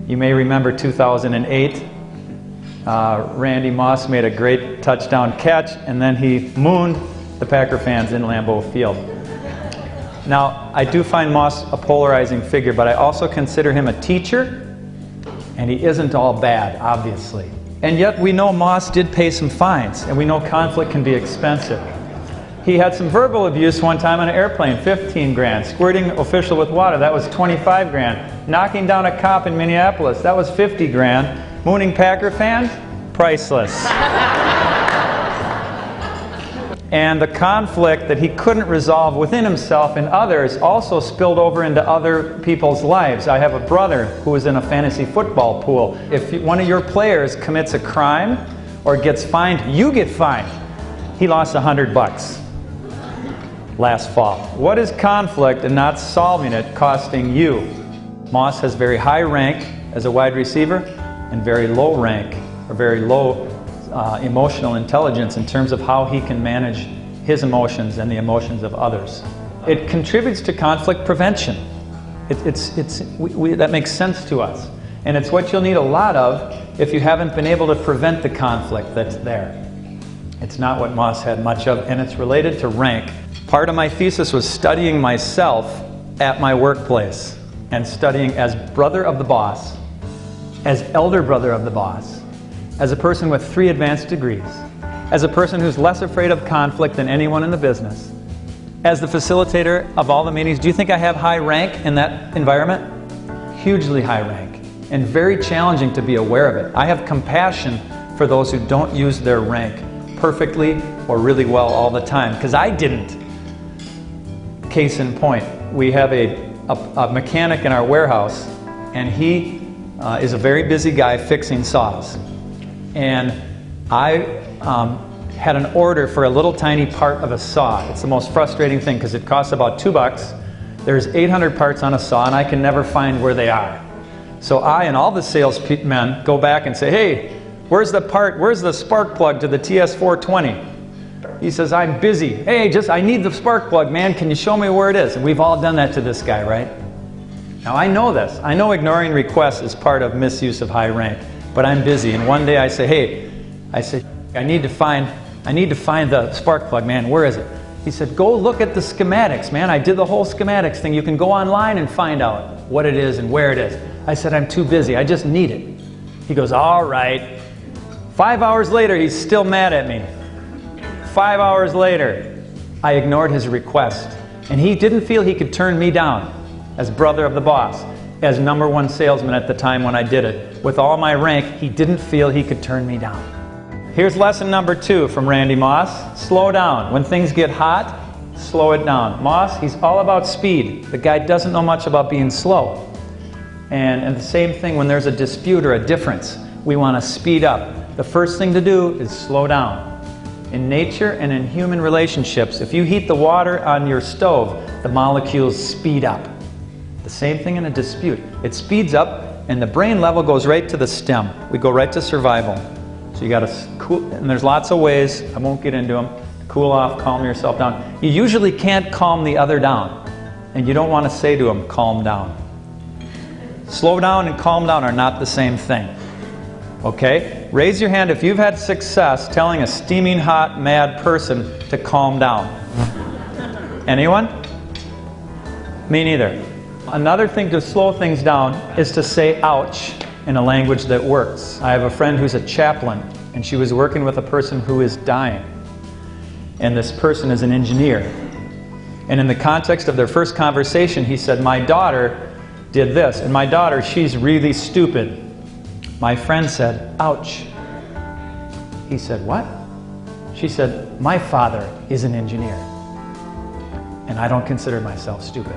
You may remember 2008. Randy Moss made a great touchdown catch, and then he mooned the Packer fans in Lambeau Field. Now, I do find Moss a polarizing figure, but I also consider him a teacher, and he isn't all bad, obviously. And yet we know Moss did pay some fines, and we know conflict can be expensive. He had some verbal abuse one time on an airplane, 15 grand. Squirting official with water, that was 25 grand. Knocking down a cop in Minneapolis, that was 50 grand. Mooning Packer fans, priceless. And the conflict that he couldn't resolve within himself and others also spilled over into other people's lives. I have a brother who is in a fantasy football pool. If one of your players commits a crime or gets fined, you get fined. He lost $100 last fall. What is conflict and not solving it costing you? Moss has very high rank as a wide receiver and very low rank or very low emotional intelligence in terms of how he can manage his emotions and the emotions of others. It contributes to conflict prevention. That makes sense to us. And it's what you'll need a lot of if you haven't been able to prevent the conflict that's there. It's not what Moss had much of, and it's related to rank. Part of my thesis was studying myself at my workplace and studying as brother of the boss, as elder brother of the boss, as a person with 3 advanced degrees, as a person who's less afraid of conflict than anyone in the business, as the facilitator of all the meetings. Do you think I have high rank in that environment? Hugely high rank, and very challenging to be aware of it. I have compassion for those who don't use their rank perfectly or really well all the time, because I didn't. Case in point, we have a mechanic in our warehouse, and he is a very busy guy fixing saws. And I had an order for a little tiny part of a saw. It's the most frustrating thing because it costs about $2. There's 800 parts on a saw, and I can never find where they are. So I and all the salesmen go back and say, hey, where's the part, where's the spark plug to the TS420? He says, I'm busy. Hey, I need the spark plug, man. Can you show me where it is? And we've all done that to this guy, right? Now I know this. I know ignoring requests is part of misuse of high rank. But I'm busy, and one day I say, hey, I need to find the spark plug, man. Where is it? He said, go look at the schematics, man. I did the whole schematics thing. You can go online and find out what it is and where it is. I said, I'm too busy. I just need it. He goes, all right. 5 hours later, he's still mad at me. 5 hours later, I ignored his request, and he didn't feel he could turn me down as brother of the boss. As #1 salesman at the time when I did it. With all my rank, he didn't feel he could turn me down. Here's lesson number 2 from Randy Moss. Slow down. When things get hot, slow it down. Moss, he's all about speed. The guy doesn't know much about being slow. And the same thing when there's a dispute or a difference. We want to speed up. The first thing to do is slow down. In nature and in human relationships, if you heat the water on your stove, the molecules speed up. The same thing in a dispute. It speeds up, and the brain level goes right to the stem. We go right to survival. So you got to cool, and there's lots of ways, I won't get into them, cool off, calm yourself down. You usually can't calm the other down, and you don't want to say to him, calm down. Slow down and calm down are not the same thing. Okay? Raise your hand if you've had success telling a steaming hot, mad person to calm down. Anyone? Me neither. Another thing to slow things down is to say ouch in a language that works. I have a friend who's a chaplain, and she was working with a person who is dying. And this person is an engineer. And in the context of their first conversation, he said, my daughter did this, and my daughter, she's really stupid. My friend said, ouch. He said, what? She said, my father is an engineer, and I don't consider myself stupid.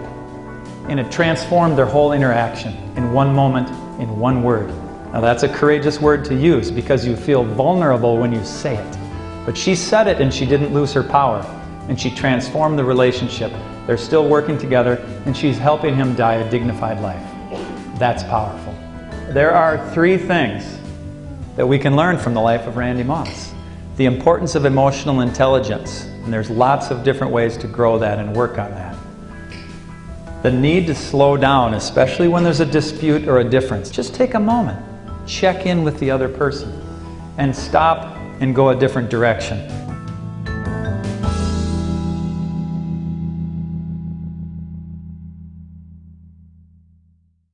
And it transformed their whole interaction in one moment, in one word. Now that's a courageous word to use because you feel vulnerable when you say it. But she said it and she didn't lose her power. And she transformed the relationship. They're still working together, and she's helping him die a dignified life. That's powerful. There are 3 things that we can learn from the life of Randy Moss. The importance of emotional intelligence. And there's lots of different ways to grow that and work on that. The need to slow down, especially when there's a dispute or a difference. Just take a moment, check in with the other person, and stop and go a different direction.